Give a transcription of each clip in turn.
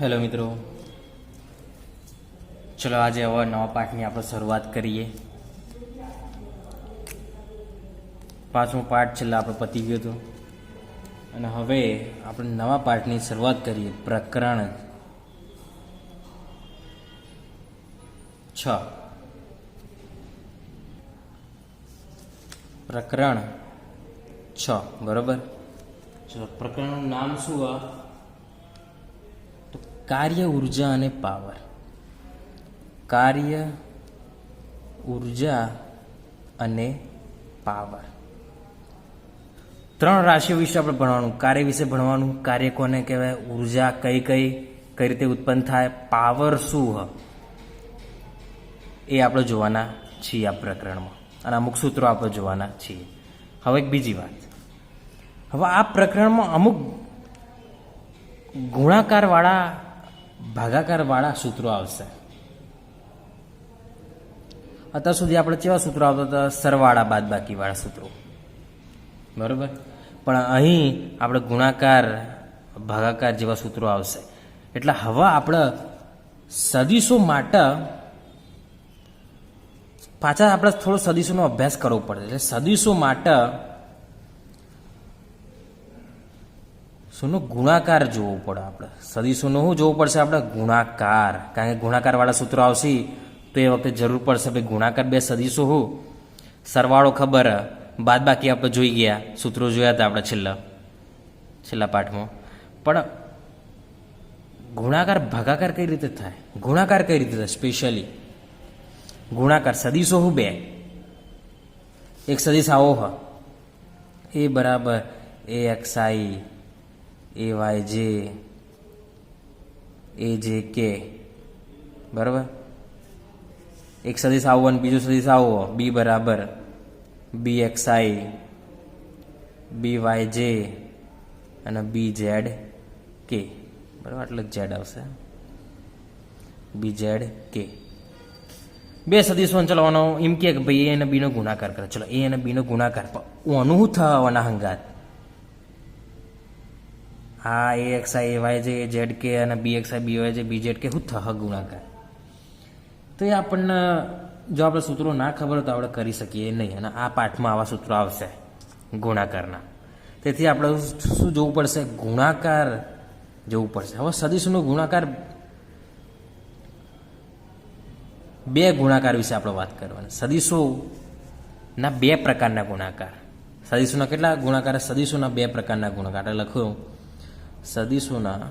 Hello મિત્રો, ચલો આજે હવે નવા પાઠની આપણે શરૂઆત કરીએ. પાંચમો પાઠ છેલ્લા આપણે પતી ગયો હતો અને હવે આપણે નવા પાઠની શરૂઆત કરીએ. પ્રકરણ 6. પ્રકરણ 6 બરોબર. ચલો, પ્રકરણનું નામ શું આ? તો કાર્ય, ઉર્જા અને પાવર. કાર્ય, ઉર્જા અને પાવર. 3 રાશિઓ વિશે આપણે ભણવાનું. કાર્ય વિશે ભણવાનું. કાર્ય કોને કહેવાય? ઉર્જા કઈ રીતે ઉત્પન્ન થાય? પાવર શું હ એ આપણે જોવાના છીએ આ પ્રકરણમાં, અને અમુક સૂત્રો આપણે જોવાના છીએ. હવે એક બીજી વાત, હવે આ પ્રકરણમાં અમુક ગુણાકારવાળા, ભાગાકારવાળા સૂત્રો આવશે. અત્યાર સુધી આપણે કેવા સૂત્રો આવતા હતા? સરવાળા બાદબાકીવાળા સૂત્રો, બરોબર. પણ અહીં આપણે ગુણાકાર, ભાગાકાર જેવા સૂત્રો આવશે. એટલે હવે આપણે સદીશો માટે પાછા આપણે થોડો સદીશોનો અભ્યાસ કરવો પડે. એટલે સદીશો માટે શોનો ગુણાકાર જોવો પડે. આપણે સદીશોનો શું જોવું પડશે? આપણે ગુણાકાર. કારણ કે ગુણાકારવાળા સૂત્રો આવશે તો એ વખતે જરૂર પડશે ભાઈ ગુણાકાર બે સદીશો હું, સરવાળો ખબર, બાદબાકી આપણે જોઈ ગયા, સૂત્રો જોયા હતા આપણે છેલ્લા પાઠમાં. પણ ગુણાકાર, ભાગાકાર કઈ રીતે થાય? ગુણાકાર કઈ રીતે થાય? સ્પેશિયલી ગુણાકાર સદીશો હું બે. એક સદીશ આવો હ, એ બરાબર એ એક્સ આઈ, એ વાય જે, એ જે કે, બરાબર. એક સદીશ આવો અને બીજો સદીશ આવો, બી બરાબર બી એક્સ આઈ, બી વાય જે અને બી ઝેડ કે, બરાબર. એટલે ઝેડ આવશે, બી ઝેડ કે. બે સદીશો ચલાવવાનો. એમ કે ભાઈ એ અને બીનો ગુણાકાર કરે. ચલો, એ અને બીનો ગુણાકાર, ઓનું શું થવાના હંગાત? હા, એ એક્સ આઈ, એ વાય જે, એ ઝેડ કે અને બી એક્સ આઈ, બી વાય જે, બી ઝેડ કે શું થશે ગુણાકાર? તો એ આપણને જો આપણે સૂત્રો ના ખબર હોય તો આપણે કરી શકીએ નહીં. અને આ પાઠમાં આવા સૂત્રો આવશે ગુણાકારના. તેથી આપણે શું જોવું પડશે? ગુણાકાર જોવું પડશે. હવે સદીશોનો ગુણાકાર, બે ગુણાકાર વિશે આપણે વાત કરવાની. સદીશોના બે પ્રકારના ગુણાકાર. સદીશોના કેટલા ગુણાકાર? સદીશોના બે પ્રકારના ગુણાકાર. એટલે લખ્યું સદીશોના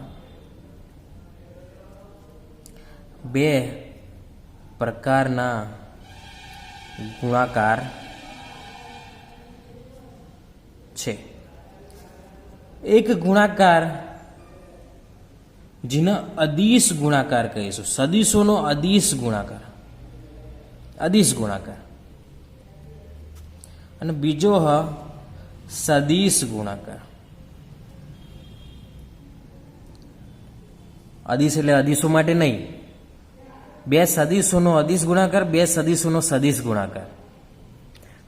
બે પ્રકારના ગુણાકાર છે. એક ગુણાકાર જેને અદિશ ગુણાકાર કહીશું. સદીશોનો અદિશ ગુણાકાર, અદિશ ગુણાકાર. અને બીજો હ સદીશ ગુણાકાર. અદિશ એટલે અદિશો માટે નહીં, બે સદીશોનો અદિશ ગુણાકાર, બે સદીશોનો સદિશ ગુણાકાર.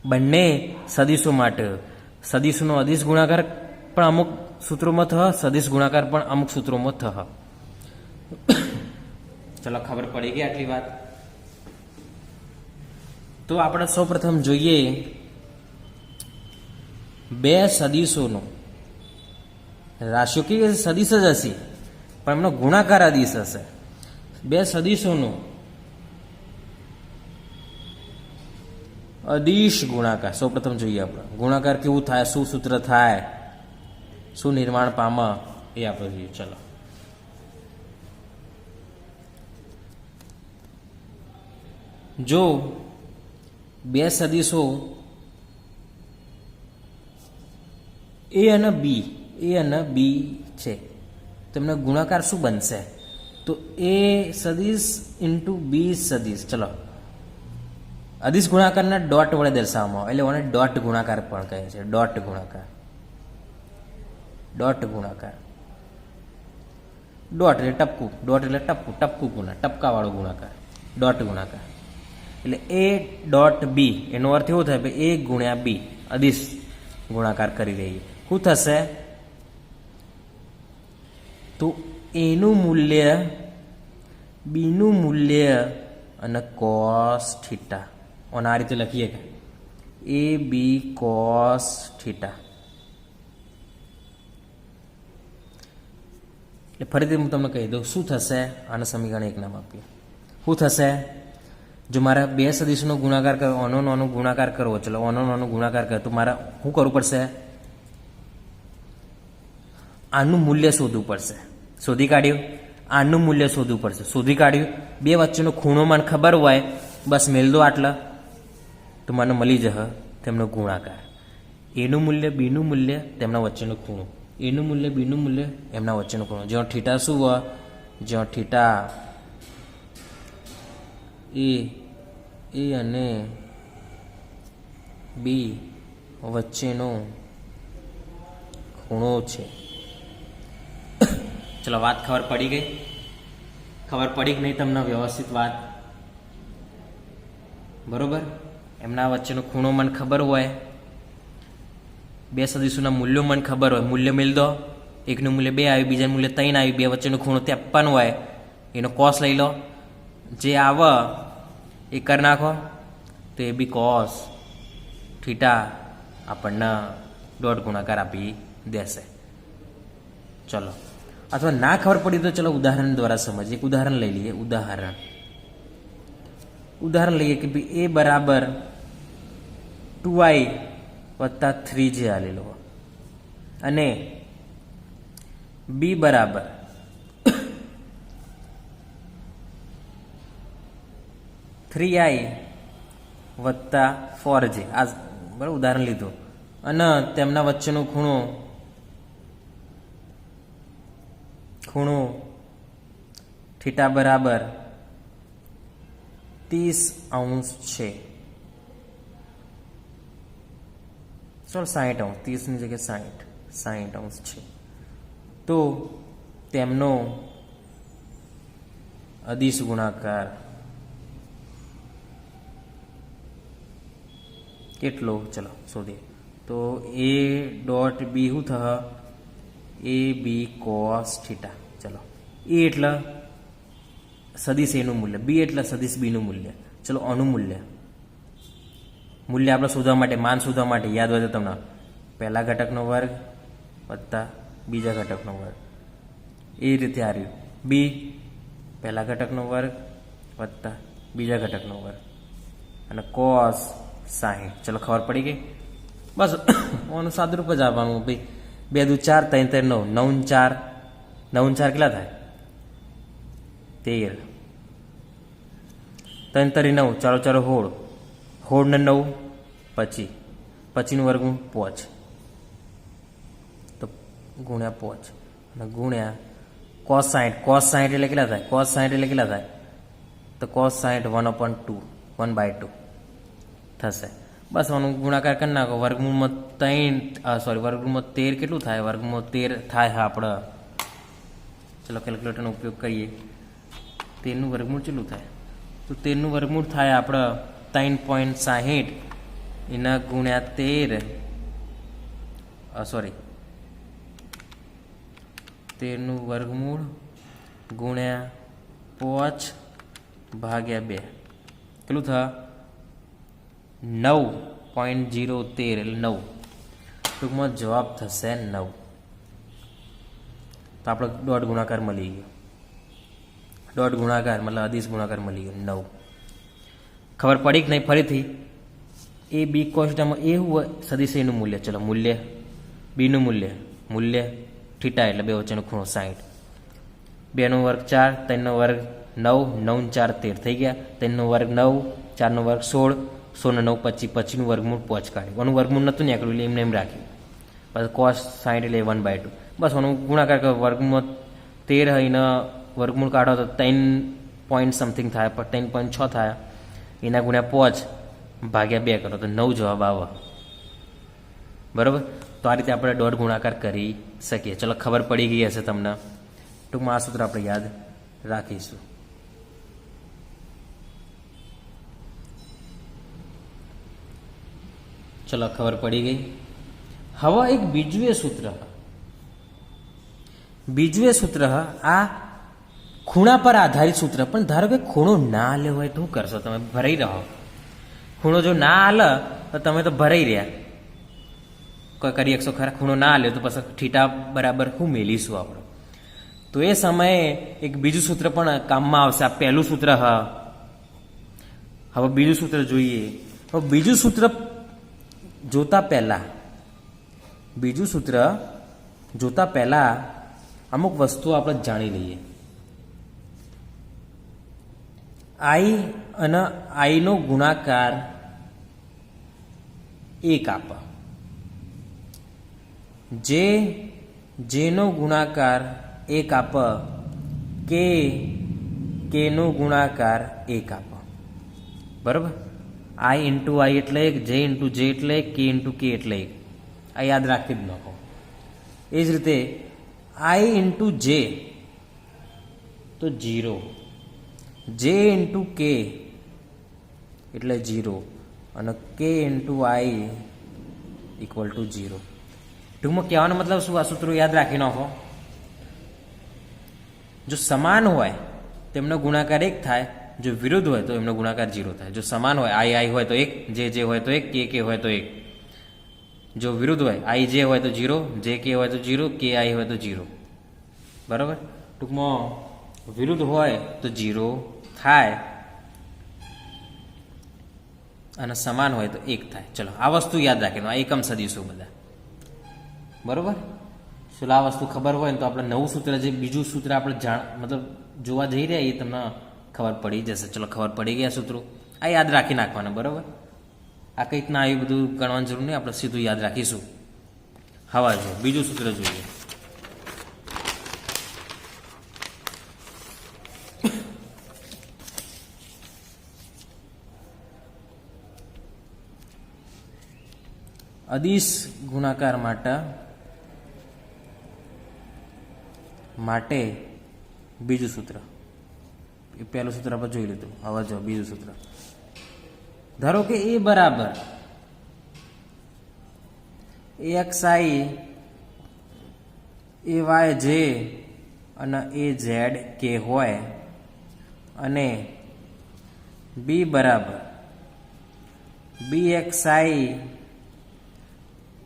બંને સદીશો માટે સદીશોનો અદિશ ગુણાકાર પણ અમુક સૂત્રોમાં થશે, સદિશ ગુણાકાર પણ અમુક સૂત્રોમાં થશે. ચલો, ખબર પડી ગઈ આટલી વાત. તો આપણે સૌપ્રથમ જોઈએ બે સદીશોનો. રાશિઓ કેવી હશે? સદીશ જ હશે, પણ એમનો ગુણાકાર અદિશ હશે. બે સદીશોનો અદિશ ગુણાકાર સૌપ્રથમ જોઈએ આપણે. ગુણાકાર કેવું થાય, શું સૂત્ર થાય, શું નિર્માણ પામે, એ આપણે જોઈએ. ચલો, જો બે સદીશો એ અને બી છે, તેમનો ગુણાકાર શું બનશે? તો એ સદીશ ઇન્ટુ બી સદીશ. ચલો, અદિશ ગુણાકારના ડોટ વડે દર્શાવવામાં આવે, એટલે ઓને ડોટ ગુણાકાર પણ કહે છે. ડોટ ગુણાકાર, ડોટ ગુણાકાર. ડોટ એટલે ટપકું, ડોટ એટલે ટપકું, ટપકું ગુણા, ટપકાવાળો ગુણાકાર, ડોટ ગુણાકાર. એટલે એ ડોટ બી, એનો અર્થ એવો થાય કે એ ગુણ્યા બી, અદિશ ગુણાકાર કરી દઈએ. શું થશે? તો એનું મૂલ્ય, બીનું મૂલ્ય અને કોસ થીટા. અને આ રીતે લખીએ કે એ બી કોસ થીટા. એટલે ફરીથી હું તમને કહી દઉં શું થશે. આના સમીકરણ એક નામ આપીએ. શું થશે? જો મારે બે સદીશનો ગુણાકાર કરો, આનો નાનો ગુણાકાર કરવો, ચલો આનો નાનો ગુણાકાર કરો, તો મારે શું કરવું પડશે? આનું મૂલ્ય શોધવું પડશે. શોધી કાઢ્યું. આનું મૂલ્ય શોધવું પડશે. શોધી કાઢ્યું. બે વચ્ચેનો ખૂણો મને ખબર હોય, બસ મેળ દો આટલા તો મને મળી જશે તેમનો ગુણાકાર. એનું મૂલ્ય, બીનું મૂલ્ય, તેમના વચ્ચેનો ખૂણો. એનું મૂલ્ય, બીનું મૂલ્ય, એમના વચ્ચેનો ખૂણો. જ્યાં થીટા શું હોય? જ્યાં થીટા એ અને બી વચ્ચેનો ખૂણો છે. ચલો વાત ખબર પડી ગઈ? ખબર પડી કે નહીં તમને વ્યવસ્થિત વાત? બરોબર. એમના વચ્ચેનો ખૂણો મને ખબર હોય, બે સદીશોના મૂલ્યો મને ખબર હોય, મૂલ્ય મેળ દો. એકનું મૂલ્ય 2 આવ્યું, બીજાનું મૂલ્ય 3 આવ્યું, બે વચ્ચેનો ખૂણો 53 હોય, એનો કોસ લઈ લો. જે આવે એ કરી નાખો તો એ બી કોસ થીટા આપણને ડોટ ગુણાકાર આપી દેશે. ચલો, અથવા ના ખબર પડી તો ચલો ઉદાહરણ દ્વારા સમજીએ. એક ઉદાહરણ લઈ લઈએ. ઉદાહરણ લઈએ કે ભાઈ એ બરાબર 2i વત્તા 3j આલેલો અને બી બરાબર 3i વત્તા 4j. આ બરાબર ઉદાહરણ લીધું. અને તેમના વચ્ચેનો ખૂણો થીટા બરાબર 30° છે. ચલો 60°, 30ની જગ્યાએ 60° છે. તો તેમનો અદિશ ગુણાકાર કેટલો? ચલો શોધીએ. તો એ ડોટ બી શું થશે? એ બી કોસ થીટા. ચલો, એ એટલે સદીશ એનું મૂલ્ય, બી એટલે સદીશ બીનું મૂલ્ય. ચલો આનું મૂલ્ય આપણે શોધવા માટે, માન શોધવા માટે યાદ હોય તો તમને પહેલા ઘટકનો વર્ગ વત્તા બીજા ઘટકનો વર્ગ, એ રીતે આવ્યું. બી પહેલા ઘટકનો વર્ગ વત્તા બીજા ઘટકનો વર્ગ અને કોસ 60. ચલો ખબર પડી ગઈ? બસ આનું સાદુરૂપ જ આપવાનું. ભાઈ 2 દુ 4, 3 3 9, 9 4 કેટલા થાય? 13. 3 3 9, ચાલો 16, 16 ને 9 25, 25 નું વર્ગમૂળ 5, તો ગુણ્યા 5 અને ગુણ્યા cos 60. cos 60 એટલે કેટલા થાય? cos 60 એટલે કેટલા થાય? તો cos 60 1/2, 1/2 થશે. બસ આનું ગુણાકાર કરી નાખો. વર્ગમૂળમાં 13 કેટલું થાય? વર્ગમૂળ 13 થાય. હા, આપણે ચલો કેલ્ક્યુલેટરનો ઉપયોગ કરીએ. 13નું વર્ગમૂળ કેટલું થાય? તો 13નું વર્ગમૂળ થાય આપણે 3.60 એના ગુણ્યા 13નું વર્ગમૂળ ગુણ્યા 5/2 કેટલું થાય? 9.013 એટલે 9. ટૂંકમાં જવાબ થશે 9. તો આપણે ડોટ ગુણાકાર મળી ગયો. ડોટ ગુણાકાર મતલબ અદિશ ગુણાકાર મળી ગયો 9. ખબર પડી કે નહીં? ફરીથી એ બી કોષ્ટકમાં એ હોય સદિશ એનું મૂલ્ય. ચલો મૂલ્ય, બીનું મૂલ્ય થીટા એટલે બે વચ્ચેનો ખૂણો 60. 2નો વર્ગ 4, 3નો વર્ગ 9, 9 4 13 થઈ ગયા. 3નો વર્ગ 9, 4નો વર્ગ 16, 16 ને 9 25, 25નું વર્ગમૂળ 5 કાઢ્યું. આનું વર્ગમૂળ નહોતું નીકળ્યું એટલે એમ રાખ્યું. પછી cos 60 એટલે 1/2. બસ આનું ગુણાકાર કરો. વર્ગમૂળ 13 એના વર્ગમૂળ કાઢો તો 3 પોઈન્ટ સમથિંગ થાય, પણ 3.6 થાય. એના ગુણ્યા 5/2 કરો તો 9 જવાબ આવે. બરાબર. તો આ રીતે આપણે ડોટ ગુણાકાર કરી શકીએ. ચલો ખબર પડી ગઈ હશે તમને. ટૂંકમાં આ સૂત્ર આપણે યાદ રાખીશું. ચલો ખબર પડી ગઈ. હવે એક બીજું એ સૂત્ર બીજું એ સૂત્ર આ ખૂણા પર આધારિત સૂત્ર, પણ ધારો કે ખૂણો ના આલ્યો હોય તો શું કરશો? તમે ભરાઈ રહો. ખૂણો જો ના આલે તો તમે તો ભરાઈ રહ્યા. કોઈ કરી એકસો ખરા? ખૂણો ના આલ્યો તો પછી થીટા બરાબર શું મેલીશું આપણે? તો એ સમયે એક બીજું સૂત્ર પણ કામમાં આવશે. આ પહેલું સૂત્ર હવે બીજું સૂત્ર જોઈએ. હવે બીજું સૂત્ર જોતા પહેલા અમુક વસ્તુઓ આપણે જાણી લઈએ. આઈ અને આઈનો ગુણાકાર 1 આપે. જેનો ગુણાકાર 1 આપે, કેનો ગુણાકાર 1 આપે. બરાબર? આઈ ઇન્ટુ આઈ એટલે 1, જે ઇન્ટુ જે એટલે 1, કે ઇન્ટુ કે એટલે 1. આ યાદ રાખી જ નાખો. એ જ રીતે આઈ ઇન્ટુ જે તો 0, જે ઇન્ટુ કે એટલે 0 અને k into I equal to 0. ટૂંકમાં કહેવાનો મતલબ શું? આ સૂત્રો યાદ રાખી નાખો. જો સમાન હોય તેમનો ગુણાકાર 1 થાય, જો વિરુદ્ધ હોય તો એમનો ગુણાકાર 0 થાય. જો સમાન હોય આઈ હોય તો 1, જે હોય તો 1, કે હોય તો 1. જો વિરુદ્ધ હોય આઈ જે હોય તો 0, જે કે હોય તો 0, કે આઈ હોય તો 0. બરાબર? ટૂંકમાં વિરુદ્ધ હોય તો 0 થાય અને સમાન હોય તો 1 થાય. ચલો આ વસ્તુ યાદ રાખીને આ એકમ સદીશો બધા. બરાબર? ચલો આ વસ્તુ ખબર હોય ને તો આપણે નવું સૂત્ર, જે બીજું સૂત્ર આપણે મતલબ જોવા જઈ રહ્યા એ તમને ખબર પડી જશે. ચલો ખબર પડી ગયા સૂત્રો, આ યાદ રાખી નાખવાના. બરાબર? આ કંઈ રીતના આવી બધું ગણવાની જરૂર નહીં, આપણે સીધું યાદ રાખીશું. હવા જો બીજું સૂત્ર જોઈએ. અદિશ ગુણાકાર માટે બીજું સૂત્ર. એ પહેલું સૂત્ર આપણે જોઈ લીધું. હવે જો બીજું સૂત્ર. ધારો કે એ બરાબર AXI AYJ અને AZK હોય અને બી બરાબર BXI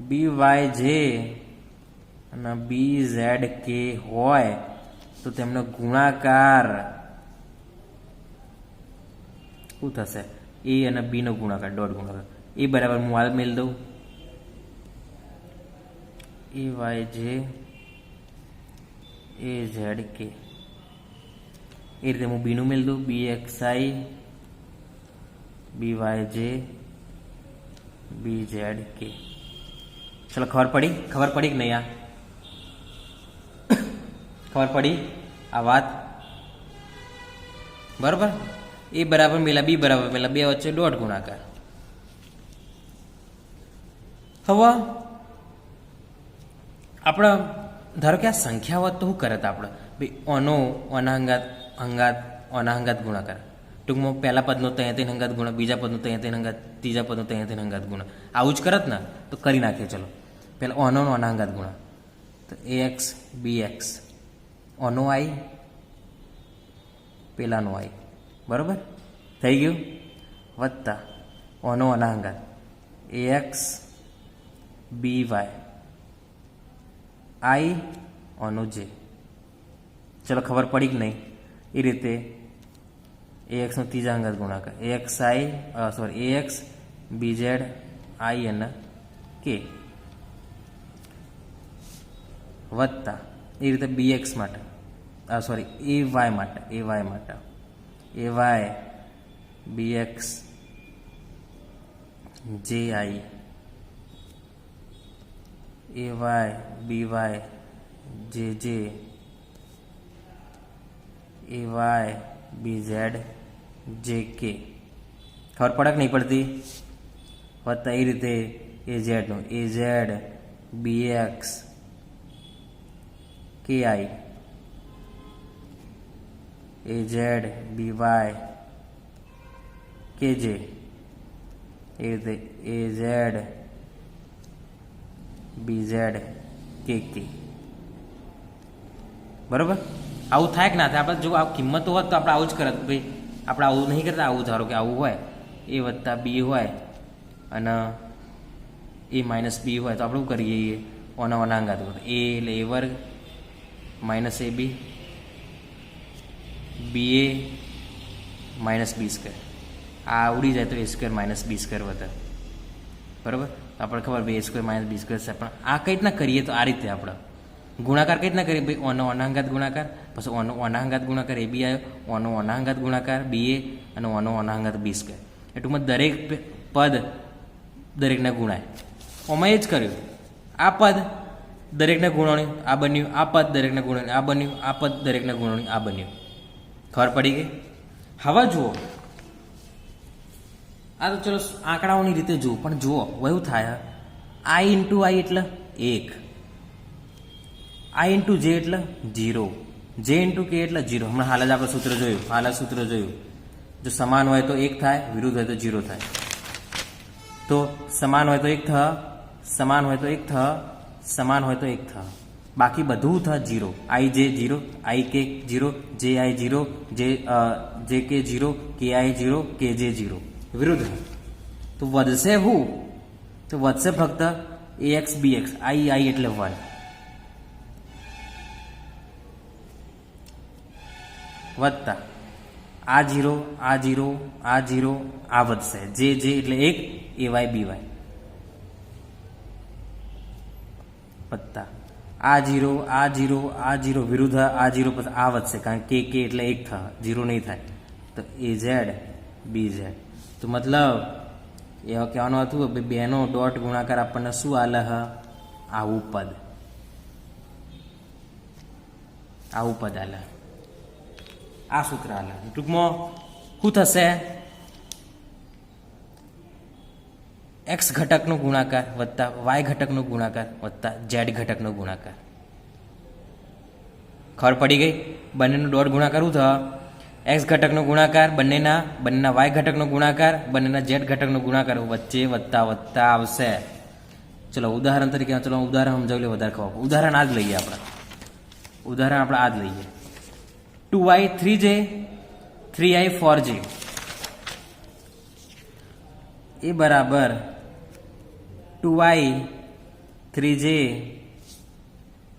BYJ અને BZK હોય તો તેમનો ગુણાકાર શું થશે? એ અને બી નો ગુણાકાર, ડોટ ગુણાકાર. એ બરાબર હું હાલ મેળ દઉં AYJ AZK. એ રીતે હું બીનું મેળ દઉં BXI BYJ BZK. ચલો ખબર પડી કે નહીં? આ ખબર પડી આ વાત? બરાબર? એ બરાબર મેલા બી બરાબર મેલા, બે વચ્ચે ડોટ ગુણાકાર. હવે આપણે ધારો કે આ સંખ્યા હોત તો શું કરે? આપણે ભાઈ ઓનો અનાહંગાત ગુણાકાર. ટૂંકમાં પહેલા પદનો ત્યાં હંગાત ગુણા, બીજા પદનો ત્યાં હંગાત, ત્રીજા પદનો ત્યાં હંગાત ગુણા. આવું જ કરત ને તો કરી નાખીએ. ચલો પહેલાં ઓનો અનાહંગાત ગુણા. તો AX BX ઓનો આઈ પેલાનો આઈ. બરાબર? થઈ ગયું. વત્તા ઓનો અનાહંગાત AX BY આઈ ઓનો જે. ચલો ખબર પડી કે નહીં? એ રીતે AX નો ત્રીજા અંગાત ગુણાકાર AX BZ I અને K વત્તા એ રીતે BX માટે AY માટે AY BX JI AY BY JJ AY BZ JK. ખબર પડે કે નહીં પડતી? વત્તા એ રીતે AZ નું AZ BX KI AZ BY KJ એ રીતે AZ BZ KK. બરાબર? આવું થાય કે ના થાય? આપણે જો આ કિંમતો હોત તો આપણે આવું જ કરત ભાઈ. આપણે આવું નહીં કરતા. આવું ધારો કે આવું હોય એ વત્તા બી હોય અને એ માઇનસ બી હોય તો આપણે શું કરીએ? ઓના અંગાત એ એટલે એ વર્ગ માઇનસ એ બી બી એ માઇનસ બી સ્ક્વેર. આ ઉડી જાય તો એ સ્ક્વેર માઇનસ બી સ્ક્વેર વધે. બરાબર? આપણે ખબર બે સ્ક્વેર માઇનસ બી સ્ક્વેર છે, પણ આ કઈ રીતના કરીએ તો આ રીતે આપણે ગુણાકાર કઈ રીતના કરીએ ભાઈ? ઓનો અનાંગાત ગુણાકાર, પછી ઓનો અનાંગાત ગુણાકાર એ બી આવ્યો, ઓનો અનાંગાત ગુણાકાર બી એ અને ઓનો અનાંગાત બી સ્ક્વેર. એ ટૂંકમાં દરેક પદ દરેકને ગુણાય. ઓમાં એ જ કર્યું. આ પદ દરેકને ગુણોણી આ બન્યું, આ પદ દરેકને ગુણોણી આ બન્યું, આ પદ દરેકને ગુણોણી આ બન્યું. ખબર પડી ગઈ? હવે જુઓ, આ તો ચલો આંકડાઓની રીતે જુઓ, પણ જુઓ એવું થાય આઈ ઇન્ટુ આઈ એટલે 1, આઈ ઇન્ટુ જે એટલે 0, જે ઇન્ટુ કે એટલે 0. હમણાં હાલ જ આપણે સૂત્ર જોયું. જો સમાન હોય તો 1 થાય, વિરુદ્ધ હોય તો 0 થાય. તો સમાન હોય તો 1 થાય, સમાન હોય તો 1 થાય, સમાન હોય તો 1 થાય. બાકી બધું થાય 0. આઈ જે 0, આઈ કે 0, જે આઈ 0, જે કે 0, કે આઈ 0, કે જે 0. વિરુદ્ધ તો વધશે હું? તો વધશે ફક્ત ax bx. આઈ એટલે 1 વત્તા આ 0, આ 0, આ 0, આ વધશે જે એટલે 1 ay by વત્તા આ 0, આ 0, આ 0 વિરુદ્ધ આ 0, પછી આ વધશે કારણ કે એટલે 1 થાય, 0 નહીં થાય. તો az bz. તો મતલબ એ કહેવાનું હતું બેનો ડોટ ગુણાકાર આપણને શું આલે? આવું પદ આલે. આ સૂત્ર આલે. ટૂંકમાં શું થશે? એક્સ ઘટકનો ગુણાકાર વત્તા વાય ઘટકનો ગુણાકાર વત્તા ઝેડ ઘટકનો ગુણાકાર. ખબર પડી ગઈ? બંનેનો ડોટ ગુણાકાર શું થશે? એક્સ ઘટકનો ગુણાકાર બંનેના વાય ઘટકનો ગુણાકાર બંનેના ઝેડ ઘટકનો ગુણાકાર વચ્ચે વત્તા આવશે. ચલો ઉદાહરણ તરીકે ઉદાહરણ સમજાવી લે, વધારે ખબર. ઉદાહરણ આ જ લઈએ આપણે. 2i 3j 3i 4j એ બરાબર 2i 3j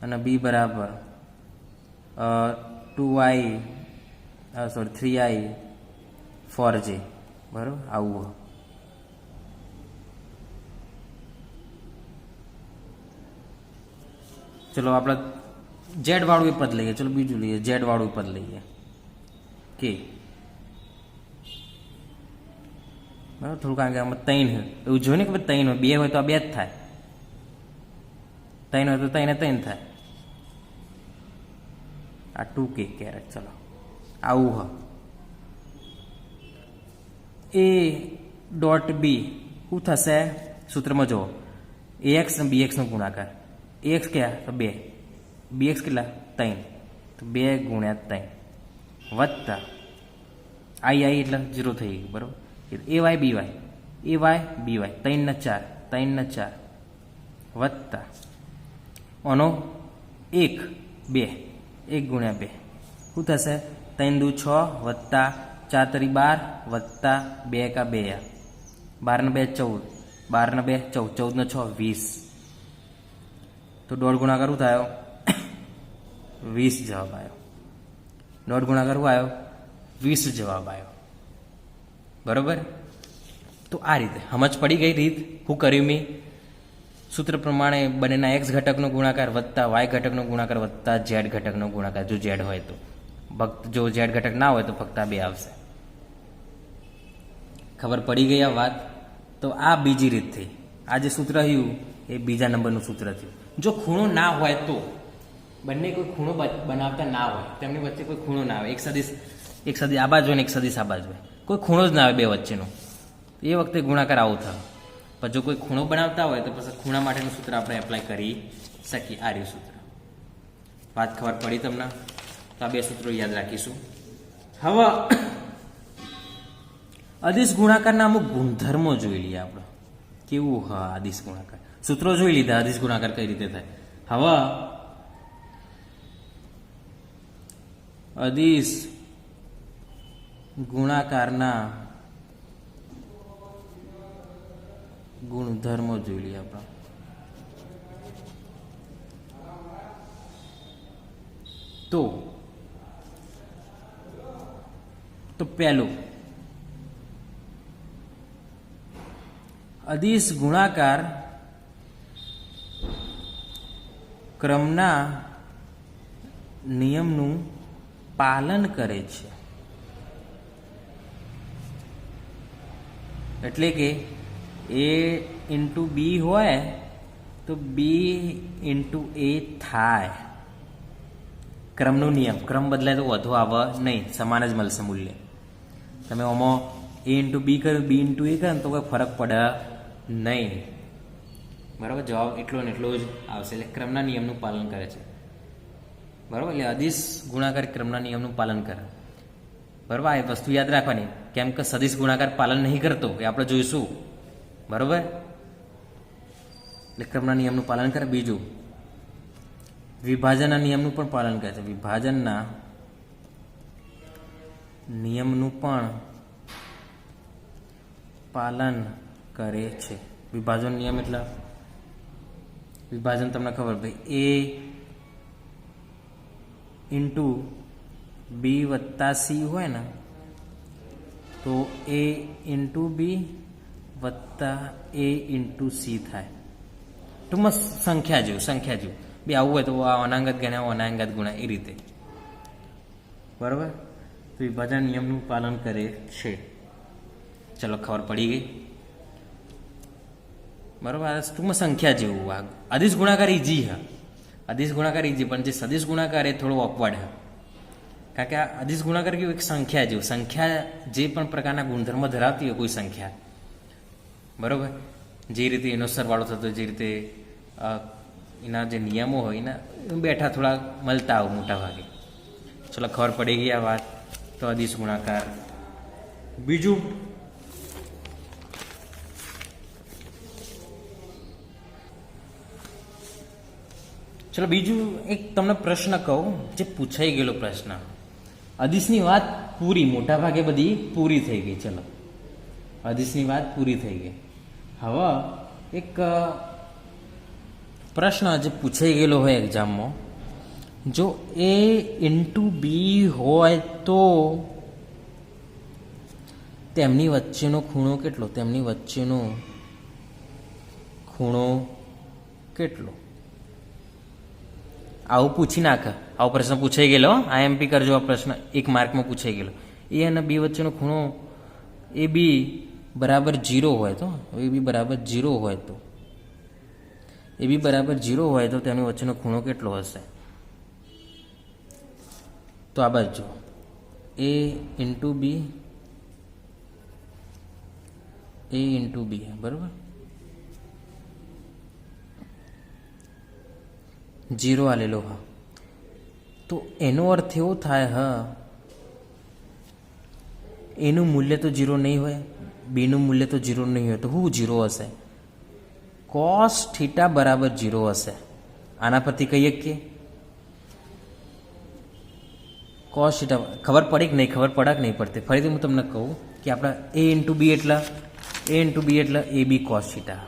અને બી બરાબર 3i 4j. બરાબર? આવું ચલો આપણે ઝેડ વાળું પદ લઈએ. ચલો બીજું લઈએ, ઝેડ વાળું પદ લઈએ કે બરાબર. થોડું કારણ કે આમાં 3 એવું જોયું ને કે 3 હોય, 2 હોય તો આ 2 જ થાય, 3 હોય તો 3 થાય. આ 2k કેરેટ. ચલો આવું એ ડોટ બી શું થશે? સૂત્રમાં જુઓ, ax અને bx નો ગુણાકાર. ax ક્યાં? તો 2. bx કેટલા? 3. તો 2 ગુણ્યા 3 વત્તા આઈ એટલે 0 થઈ ગયું. બરાબર? ay by 3 ને 4 વત્તા ઓનો 1 ગુણ્યા 2 શું થશે? 3 દુ 6 વત્તા 4 તરી 12 વત્તા 2 કા 2, 12 ને 2 14, 12 ને 2 14, 14 ને 6 20. તો ડોટ ગુણાકાર શું થયો? 20 જવાબ આવ્યો. ડોટ ગુણાકાર શું આવ્યો? 20 જવાબ આવ્યો. બરોબર? તો આ રીતે સમજ પડી ગઈ રીત શું કર્યું મેં? સૂત્ર પ્રમાણે બંનેના એક્સ ઘટકનો ગુણાકાર વત્તા વાય ઘટકનો ગુણાકાર વત્તા ઝેડ ઘટકનો ગુણાકાર, જો ઝેડ હોય તો. ફક્ત જો ઝેડ ઘટક ના હોય તો ફક્ત આ 2 આવશે. ખબર પડી ગઈ આ વાત? તો આ બીજી રીત થઈ. આ જે સૂત્ર થયું એ બીજા નંબરનું સૂત્ર થયું. જો ખૂણો ના હોય તો, બંને કોઈ ખૂણો બનાવતા ના હોય, તેમની વચ્ચે કોઈ ખૂણો ના આવે, એક સદિશ આ બાજુ અને એક સદિશ આ બાજુ હોય, કોઈ ખૂણો જ ના આવે બે વચ્ચેનો, એ વખતે ગુણાકાર આવો થાય. પણ જો કોઈ ખૂણો બનાવતા હોય તો પછી ખૂણા માટેનું સૂત્ર આપણે એપ્લાય કરી શકીએ. આ રહ્યું સૂત્ર. વાત ખબર પડી તમને? તો આ 2 સૂત્રો યાદ રાખીશું. હવે અદિશ ગુણાકારના અમુક ગુણધર્મો જોઈ લઈએ આપણે. કેવું? હા, અદિશ ગુણાકાર સૂત્રો જોઈ લીધા. અદિશ ગુણાકાર કઈ રીતે થાય. હવે અદિશ ગુણાકારના ગુણધર્મો જોઈ લઈએ આપણે. તો પહેલું અદિશ ગુણાકાર ક્રમના નિયમનું પાલન કરે છે. એટલે કે એ ઇન્ટુ બી હોય તો બી ઇન્ટુ એ થાય. ક્રમનો નિયમ, ક્રમ બદલાય તો વધુ આવે નહીં, સમાન જ મળશે મૂલ્ય. તમે આમાં એ ઇન્ટુ બી કર્યું, બી ઇન્ટુ એ કરે ને તો કોઈ ફરક પડે નહીં. બરાબર, જવાબ એટલો ને એટલો જ આવશે. એટલે ક્રમના નિયમનું પાલન કરે છે. બરાબર, એટલે અદિશ ગુણાકાર ક્રમના નિયમનું પાલન કરે. બરાબર, આ વસ્તુ યાદ રાખવાની, કેમ કે સદિશ ગુણાકાર પાલન નહીં કરતો એ આપણે જોઈશું. બરાબર, એટલે ક્રમના નિયમનું પાલન કરે. બીજું વિભાજનના નિયમનું પણ પાલન કરે છે. વિભાજનના નિયમનું પણ પાલન કરે છે. વિભાજન નિયમ એટલે વિભાજન તમને ખબર, ભાઈ એ ઇન્ટુ બી વત્તા સી હોય ને તો એ ઇન્ટુ બી વત્તા એ ઇન્ટુ સી થાય. ટૂંકમાં સંખ્યા જેવું બે આવું હોય તો આ અનાંગત ગણ્યા અનાંગત ગુણા એ રીતે. બરાબર, તો વિભાજન નિયમનું પાલન કરે છે. ચલો, ખબર પડી ગઈ. બરાબર, ટૂંકમાં સંખ્યા જેવું. આ અદિશ ગુણાકાર ઇઝી હા, અદિશ ગુણાકાર ઇઝી, પણ જે સદિશ ગુણાકાર એ થોડો ઓકવર્ડ હા. કારણ કે આ અદિશ ગુણાકાર કેવું, એક સંખ્યા જેવું. સંખ્યા જે પણ પ્રકારના ગુણધર્મ ધરાવતી હોય કોઈ સંખ્યા, બરાબર, જે રીતે એનો સરવાળો થતો, જે રીતે એના જે નિયમો હોય એના બેઠા થોડા મળતા હોય મોટા ભાગે. ચલો, ખબર પડી ગઈ આ વાત. તો અદિશ ગુણાકાર. બીજું એક તમને પ્રશ્ન કહું, જે પૂછાઈ ગયેલો પ્રશ્ન. અદિશની વાત પૂરી, મોટા ભાગે બધી પૂરી થઈ ગઈ. ચલો, અદિશની વાત પૂરી થઈ ગઈ. હવે એક પ્રશ્ન જે પૂછાઈ ગયેલો હોય એક્ઝામમાં, જો એ ઇન્ટુ બી હોય તો તેમની વચ્ચેનો ખૂણો કેટલો? તેમની વચ્ચેનો ખૂણો કેટલો? આવું પૂછી નાખે. આવો પ્રશ્ન પૂછાઈ ગયેલો. આઈએમપી કરજો. આ પ્રશ્ન 1 માર્કમાં પૂછાઈ ગયેલો. એ અને બી વચ્ચેનો ખૂણો એ બી બરાબર 0 હોય તો, એ બી બરાબર 0 હોય તો, એ બી બરાબર 0 હોય તો તેની વચ્ચેનો ખૂણો કેટલો હશે? તો આ બાજુ એ ઇન્ટુ બી, એ ઇન્ટુ બી, બરાબર, 0 આલેલો હા. તો એનો અર્થ એવો થાય હા, એનું મૂલ્ય તો 0 નહીં હોય, બીનું મૂલ્ય તો 0 નહીં હોય, તો શું 0 હશે? કોસ થીટા બરાબર 0 હશે. આના પરથી કહીએ કે કોસ થીટા. ખબર પડી કે નહીં? ખબર પડે કે નહીં પડતી? ફરીથી હું તમને કહું કે આપણા એ ઇન્ટુ બી એટલે એ બી કોસ થીટા,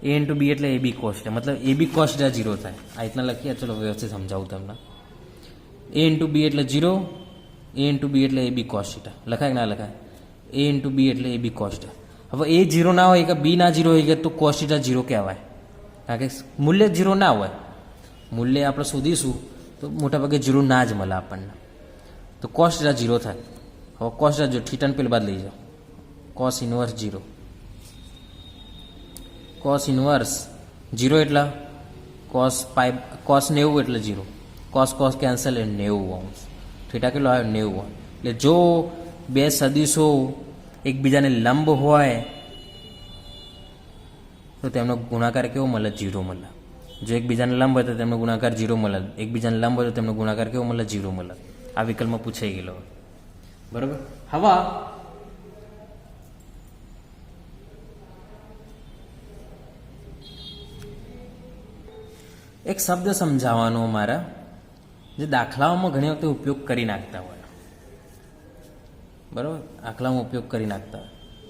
એ ઇન્ટુ બી એટલે એ બી કોસ થીટા, મતલબ એ બી કોસ થીટા 0 થાય. આ રીતના લખીએ. ચલો, વ્યવસ્થિત સમજાવું તમને. એ ઇન્ટુ બી એટલે 0, એ ઇન્ટુ બી એટલે એ બી કોસ થીટા. લખાય કે ના લખાય? એ ઇન્ટુ બી એટલે એ બી કોસ થીટા. હવે એ 0 ના હોય કે બી ના 0 હોય કે તો કોસ થીટા 0 કહેવાય. કારણ કે મૂલ્ય 0 ના હોય. મૂલ્ય આપણે શોધીશું તો મોટાભાગે 0 ના જ મળે આપણને. તો કોસ થીટા 0 થાય. હવે કોસ થીટા જો થીટાને પેલી બાદ લઈ જાઓ, કોસ ઇન્વર્સ 0. કોસ ઇન્વર્સ 0 એટલે કોસ પાઈ, કોસ 90 એટલે 0. કોસ કેન્સલ એટલે 90 થીટા કેટલો આવ્યો? 90. એટલે જો બે સદિશો એકબીજાને લંબ હોય તો તેમનો ગુણાકાર કેવો મળે? 0 મળે. જો એકબીજાને લંબ હોય તો તેમનો ગુણાકાર 0 મળે. એકબીજાને લંબ હોય તો તેમનો ગુણાકાર કેવો મળે? 0 મળે. આ વિકલ્પમાં પૂછાઈ ગયેલો. બરાબર. હવે એક શબ્દ સમજાવવાનો મારા, જે દાખલાઓમાં ઘણી વખતે ઉપયોગ કરી નાખતા હોય, બરાબર, દાખલામાં ઉપયોગ કરી નાખતા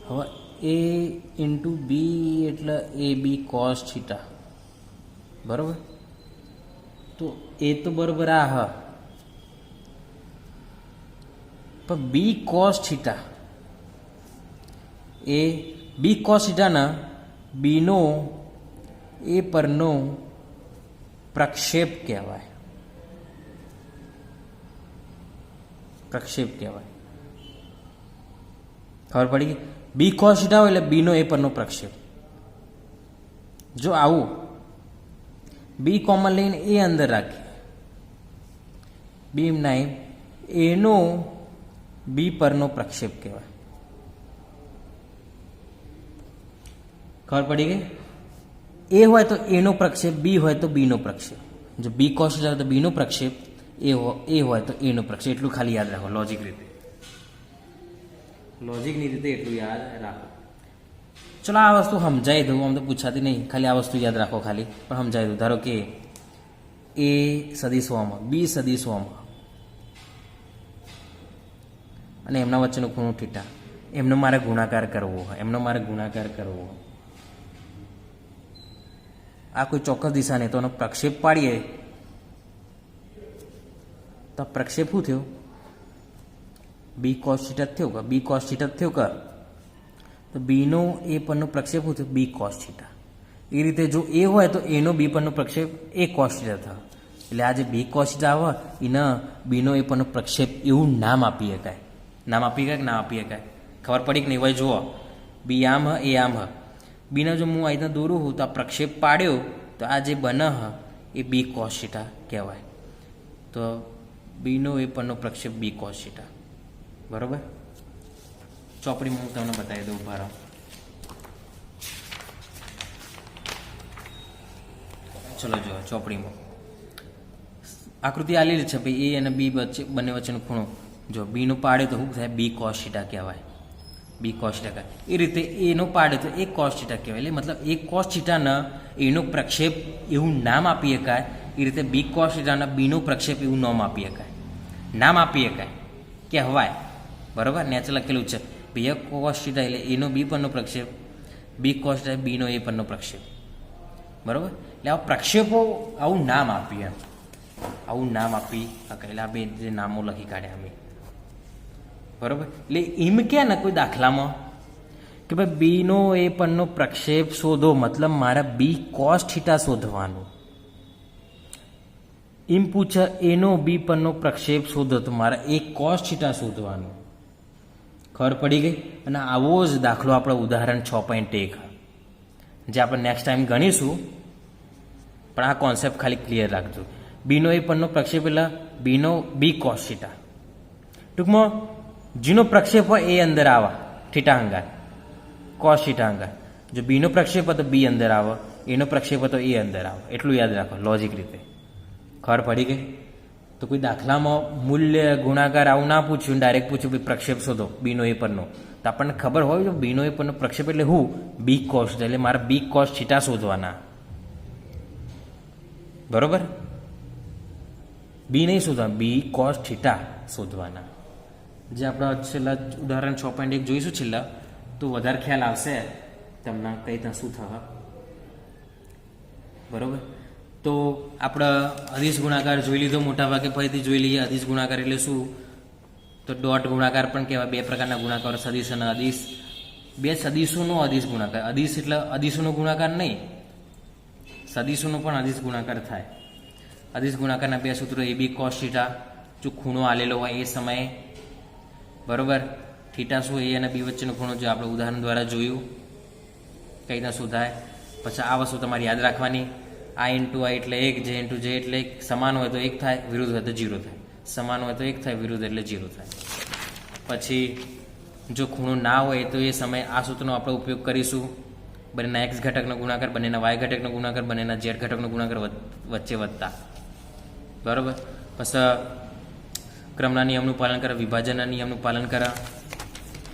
હોય. હવે એ ઇન્ટુ બી એટલે એ બી કોસ થીટા, બરાબર. તો એ તો બરાબર આ હ, પણ બી કોસ થીટા એ બી કોસ થીટાના બીનો એ પરનો પ્રક્ષેપ કહેવાય, પ્રક્ષેપ કહેવાય. ખબર પડી ગઈ? બી કોસ થીટા હોય એટલે બીનો એ પરનો પ્રક્ષેપ. જો આવું બી કોમન લઈને એ અંદર રાખીએ, બી નાઈ એનો બી પરનો પ્રક્ષેપ કહેવાય. ખબર પડી ગઈ? એ હોય તો એનો પ્રક્ષેપ, બી હોય તો બીનો પ્રક્ષેપ. જો બી કોસ થીટા હોય તો બીનો પ્રક્ષેપ, એ હોય તો એનો પ્રક્ષેપ. એટલું ખાલી યાદ રાખો લોજિક રીતે, લોજિકની રીતે એટલું યાદ રાખો. ચલો આ વસ્તુ સમજાવી દઉં, આમ તો પૂછાતી નહીં, ખાલી આ વસ્તુ યાદ રાખો ખાલી, પણ સમજાવી દઉં. ધારો કે એ સદીશોમાં, બી સદીશોમાં અને એમના વચ્ચેનો ખૂણો થીટા, એમનો મારે ગુણાકાર કરવો હોય, એમનો મારે ગુણાકાર કરવો હોય. આ કોઈ ચોક્કસ દિશા નહીં, તો એનો પ્રક્ષેપ પાડીએ તો પ્રક્ષેપ શું થયો? બી કોસ થીટા થયો કે બી કોસ થીટા થયો કે, તો બીનો એ પરનો પ્રક્ષેપ શું થયો? બી કોસ થીટા. એ રીતે જો એ હોય તો એનો બી પરનો પ્રક્ષેપ એ કોસ થીટા થયો. એટલે આ જે બી કોસ થીટા આવે એને બીનો એ પરનો પ્રક્ષેપ એવું નામ આપી શકાય. નામ આપી શકાય કે ના આપી શકાય? ખબર પડી કે નહીં? ભાઈ જુઓ, બી આમ હ, એ આમ હ. બીને જો હું આ રીતના દોરું હું તો આ પ્રક્ષેપ પાડ્યો તો આ જે બને હ એ બી કોસ થીટા કહેવાય. તો બીનો એ પરનો પ્રક્ષેપ બી કોસ થીટા, બરાબર. ચોપડીમાં હું તમને બતાવી દઉં, ઉભા રહો. ચલો જો ચોપડીમાં આકૃતિ આલેલી છે ભાઈ, એ અને બી વચ્ચે બંને વચ્ચેનો ખૂણો જો બીનો પાડે તો શું થાય? બી કોસ થીટા કહેવાય, બી કોસ થીટા. એ રીતે એનો પાડે તો એ કોસ થીટા કહેવાય. એટલે મતલબ એ કોસ થીટાના એનો પ્રક્ષેપ એવું નામ આપી શકાય, એ રીતે બી કોસ થીટાના બીનો પ્રક્ષેપ એવું નામ આપી શકાય, નામ આપી શકાય, કહેવાય, બરાબર. નેચે લખેલું છે ભાઈ કોસ થીટા એટલે એનો બી પરનો પ્રક્ષેપ, બી કોસ થીટા બીનો એ પરનો પ્રક્ષેપ, બરાબર. એટલે આવા પ્રક્ષેપો આવું નામ આપીએ, આવું નામ આપી શકાય. એટલે આ બે જે નામો લખી કાઢ્યા અમે, બરાબર. એટલે એમ કે ને કોઈ દાખલામાં કે ભાઈ બીનો એ પરનો પ્રક્ષેપ શોધો, મતલબ મારે બી કોસ થીટા શોધવાનું. એમ પૂછે એનો બી પરનો પ્રક્ષેપ શોધો તો મારે એ કોસ થીટા શોધવાનું. ખબર પડી ગઈ? અને આવો જ દાખલો આપણે ઉદાહરણ 6.1 જે આપણે નેક્સ્ટ ટાઈમ ગણીશું, પણ આ કોન્સેપ્ટ ખાલી ક્લિયર રાખજો. બીનો એ પરનો પ્રક્ષેપ એટલે બીનો બી કોસ થીટા. ટૂંકમાં જેનો પ્રક્ષેપ હોય એ અંદર આવે થીટા અંગાર, કોસ થીટા અંગાર. જો બીનો પ્રક્ષેપ હોય તો બી અંદર આવે, એનો પ્રક્ષેપ હોય તો એ અંદર આવે. એટલું યાદ રાખો લોજિક રીતે. ખબર પડી ગઈ? તો કોઈ દાખલામાં મૂલ્ય ગુણાકાર આવું ના પૂછ્યું, ડાયરેક્ટ પૂછ્યું ભાઈ પ્રક્ષેપ શોધો બીનો એ પરનો, તો આપણને ખબર હોય તો બીનો એ પરનો પ્રક્ષેપ એટલે હું? B cos theta. એટલે મારે બી કોસ થીટા શોધવાના, બરોબર. બી નહીં શોધવાના, બી કોસ થીટા શોધવાના. જે આપણે છેલ્લા ઉદાહરણ 6.1 જોઈશું છેલ્લા, તો વધારે ખ્યાલ આવશે તમને કઈ ત્યાં શું થશે, બરોબર. તો આપણે અદિશ ગુણાકાર જોઈ લીધો મોટા ભાગે, ફરીથી જોઈ લઈએ. અદિશ ગુણાકાર એટલે શું? તો ડોટ ગુણાકાર પણ કહેવાય. બે પ્રકારના ગુણાકારો, સદિશ અને અદિશ. બે સદિશોનો અદિશ ગુણાકાર. અદિશ એટલે અદિશોનો ગુણાકાર નહીં, સદિશોનો પણ અદિશ ગુણાકાર થાય. અદિશ ગુણાકારના બે સૂત્રો એ બી કોસ થીટા, જો ખૂણો આલેલો હોય એ સમયે, બરોબર. થીટા શું? એ અને બી વચ્ચેનો ખૂણો જે આપણે ઉદાહરણ દ્વારા જોયું, કઈ રીતના શોધાય. પછી આ વસ્તુ તમારે યાદ રાખવાની, આ ઇન્ટુ આ એટલે 1, જે ઇન્ટુ જે એટલે 1. સમાન હોય તો 1 થાય, વિરુદ્ધ હોય તો 0 થાય. સમાન હોય તો 1 થાય, વિરુદ્ધ એટલે 0 થાય. પછી જો ખૂણો ના હોય તો એ સમયે આ સૂત્રનો આપણે ઉપયોગ કરીશું. બંનેના એક્સ ઘટકનો ગુણાકાર, બંનેના વાય ઘટકનો ગુણાકાર, બંનેના ઝેડ ઘટકનો ગુણાકાર વચ્ચે વધતા, બરાબર. પછી ક્રમના નિયમનું પાલન કરે, વિભાજનના નિયમનું પાલન કરે,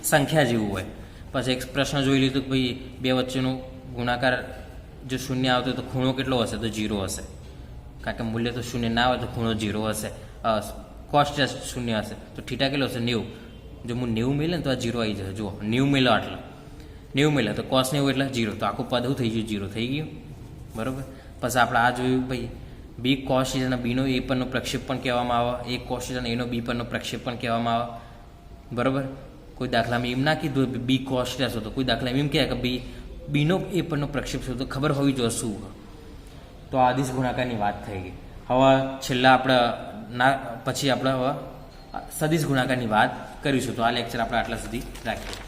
સંખ્યા જેવું હોય. પછી એક પ્રશ્ન જોઈ લીધું કે ભાઈ બે વચ્ચેનો ગુણાકાર જો શૂન્ય આવતો તો ખૂણો કેટલો હશે? તો 0 હશે, કારણ કે મૂલ્ય તો શૂન્ય ના આવે તો ખૂણો 0 હશે. કોસ શૂન્ય હશે તો થીટા કેટલો હશે 90. જો હું 90 મેલે ને તો આ 0 આવી જશે. જુઓ 90 મેલો આટલો 90 મેલા તો કોસ 90 એટલે 0, તો આખું પદ શું થઈ ગયું? 0 થઈ ગયું. બરાબર. પછી આપણે આ જોયું ભાઈ બી કોસ થીટા બીનો એ પરનો પ્રક્ષેપ પણ કહેવામાં આવે, એ કોસ થીટા એનો બી પરનો પ્રક્ષેપ પણ કહેવામાં આવે. બરાબર. કોઈ દાખલામાં એમ ના કીધું બી કોસ થીટા શોધો, કોઈ દાખલામાં એમ કહે કે બીનો એ પરનો પ્રક્ષેપ શોધો, ખબર હોવી જોઈએ શું. તો આ આદિશ ગુણાકારની વાત થઈ ગઈ. હવે છેલ્લા આપણે પછી આપણે હવે સદિશ ગુણાકારની વાત કરીશું. તો આ લેક્ચર આપણે આટલા સુધી રાખીએ.